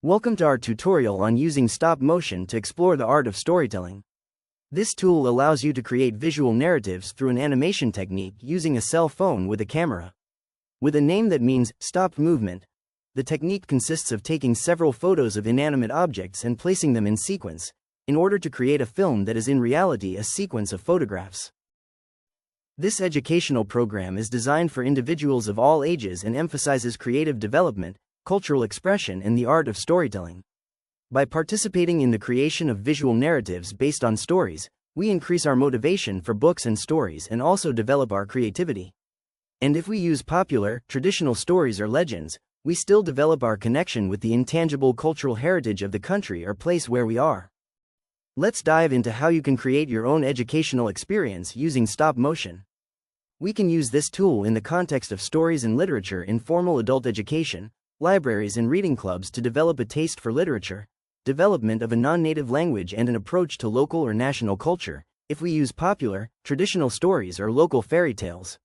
Welcome to our tutorial on using stop motion to explore the art of storytelling. This tool allows you to create visual narratives through an animation technique using a cell phone with a camera. With a name that means stop movement, the technique consists of taking several photos of inanimate objects and placing them in sequence, in order to create a film that is in reality a sequence of photographs. This educational program is designed for individuals of all ages and emphasizes creative development, cultural expression, and the art of storytelling. By participating in the creation of visual narratives based on stories, we increase our motivation for books and stories and also develop our creativity. And if we use popular, traditional stories or legends, we still develop our connection with the intangible cultural heritage of the country or place where we are. Let's dive into how you can create your own educational experience using stop motion. We can use this tool in the context of stories and literature in formal adult education, libraries and reading clubs to develop a taste for literature, development of a non-native language and an approach to local or national culture, if we use popular, traditional stories or local fairy tales.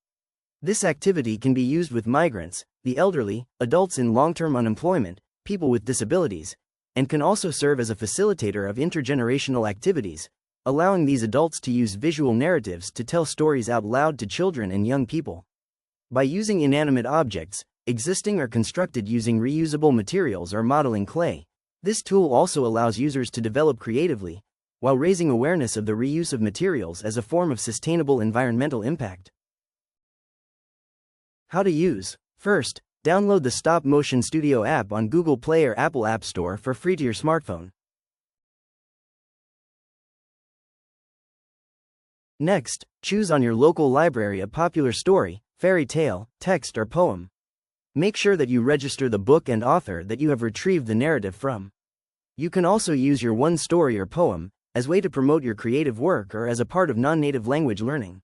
This activity can be used with migrants, the elderly, adults in long-term unemployment, people with disabilities, and can also serve as a facilitator of intergenerational activities, allowing these adults to use visual narratives to tell stories out loud to children and young people. By using inanimate objects, existing or constructed using reusable materials or modeling clay, this tool also allows users to develop creatively, while raising awareness of the reuse of materials as a form of sustainable environmental impact. How to use. First, download the Stop Motion Studio app on Google Play or Apple App Store for free to your smartphone. Next, choose on your local library a popular story, fairy tale, text or poem. Make sure that you register the book and author that you have retrieved the narrative from. You can also use your one story or poem as a way to promote your creative work or as a part of non-native language learning.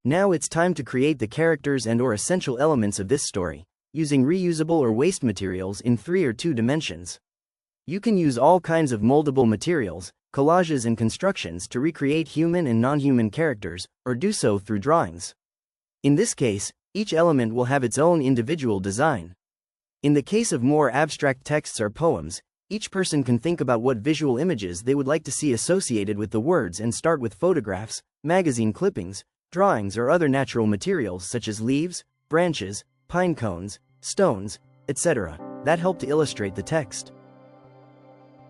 Now it's time to create the characters and/or essential elements of this story, using reusable or waste materials in 3 or 2 dimensions. You can use all kinds of moldable materials, collages and constructions to recreate human and non-human characters, or do so through drawings. In this case, each element will have its own individual design. In the case of more abstract texts or poems, each person can think about what visual images they would like to see associated with the words and start with photographs, magazine clippings, drawings or other natural materials such as leaves, branches, pine cones, stones, etc. that help to illustrate the text.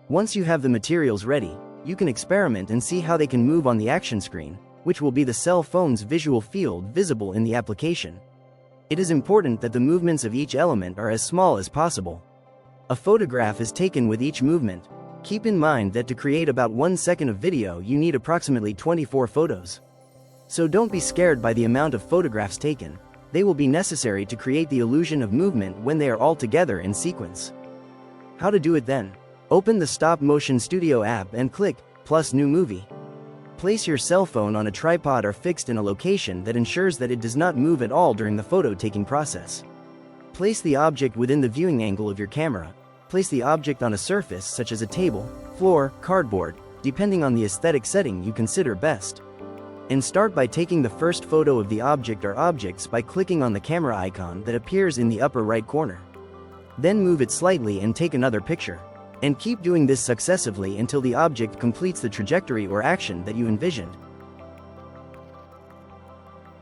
Once you have the materials ready, you can experiment and see how they can move on the action screen, which will be the cell phone's visual field visible in the application. It is important that the movements of each element are as small as possible. A photograph is taken with each movement. Keep in mind that to create about 1 second of video you need approximately 24 photos. So don't be scared by the amount of photographs taken. They will be necessary to create the illusion of movement when they are all together in sequence. How to do it then? Open the Stop Motion Studio app and click plus New Movie. Place your cell phone on a tripod or fixed in a location that ensures that it does not move at all during the photo-taking process. Place the object within the viewing angle of your camera. Place the object on a surface such as a table, floor, cardboard, depending on the aesthetic setting you consider best. And start by taking the first photo of the object or objects by clicking on the camera icon that appears in the upper right corner. Then move it slightly and take another picture. And keep doing this successively until the object completes the trajectory or action that you envisioned.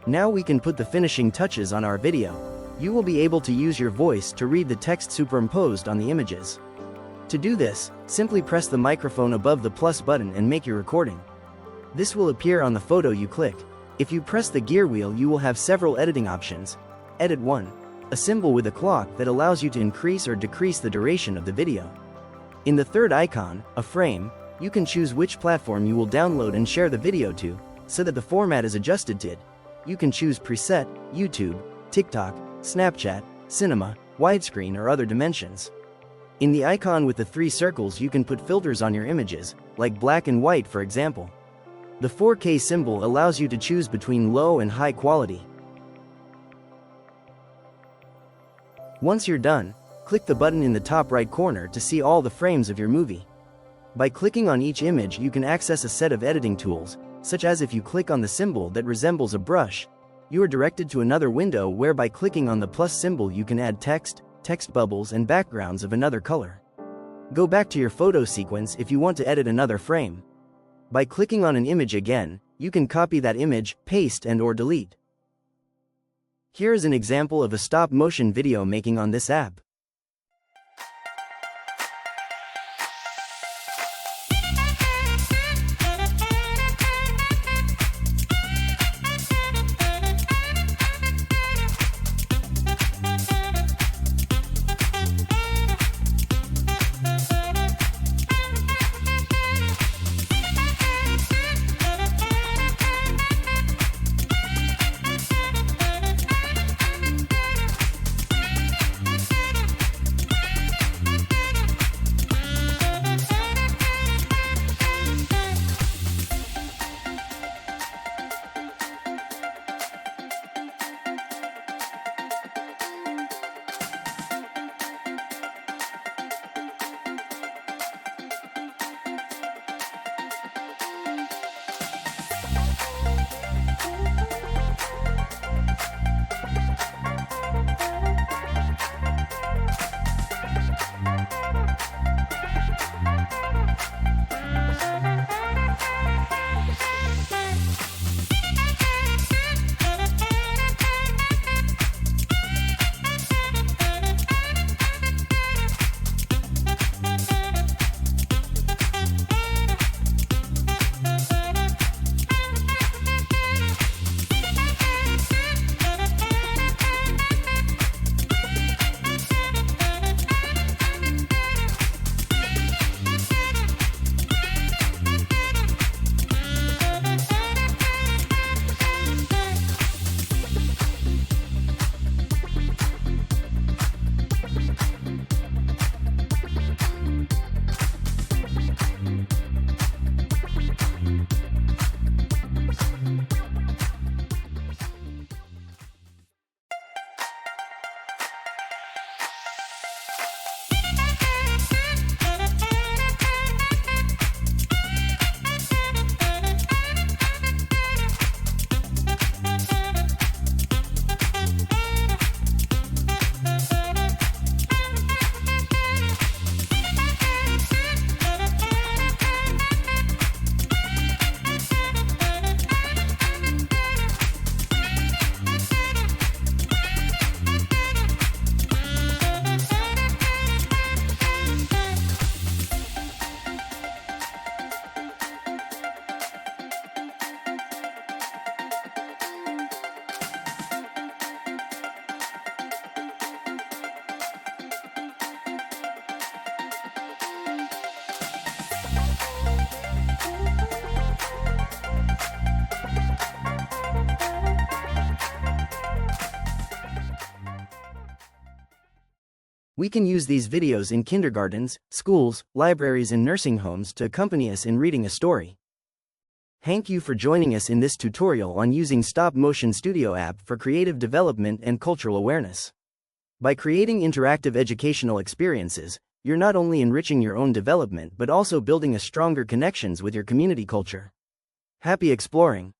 Now we can put the finishing touches on our video. You will be able to use your voice to read the text superimposed on the images. To do this, simply press the microphone above the plus button and make your recording. This will appear on the photo you click. If you press the gear wheel, you will have several editing options. Edit 1. A symbol with a clock that allows you to increase or decrease the duration of the video. In the third icon, a frame, you can choose which platform you will download and share the video to, so that the format is adjusted to it. You can choose preset, YouTube, TikTok, Snapchat, cinema, widescreen or other dimensions. In the icon with the 3 circles you can put filters on your images, like black and white for example. The 4K symbol allows you to choose between low and high quality. Once you're done, click the button in the top right corner to see all the frames of your movie. By clicking on each image you can access a set of editing tools, such as if you click on the symbol that resembles a brush, you are directed to another window where by clicking on the plus symbol you can add text, text bubbles and backgrounds of another color. Go back to your photo sequence if you want to edit another frame. By clicking on an image again, you can copy that image, paste and/or delete. Here is an example of a stop-motion video making on this app. We can use these videos in kindergartens, schools, libraries and nursing homes to accompany us in reading a story. Thank you for joining us in this tutorial on using Stop Motion Studio app for creative development and cultural awareness. By creating interactive educational experiences, you're not only enriching your own development but also building a stronger connections with your community culture. Happy exploring!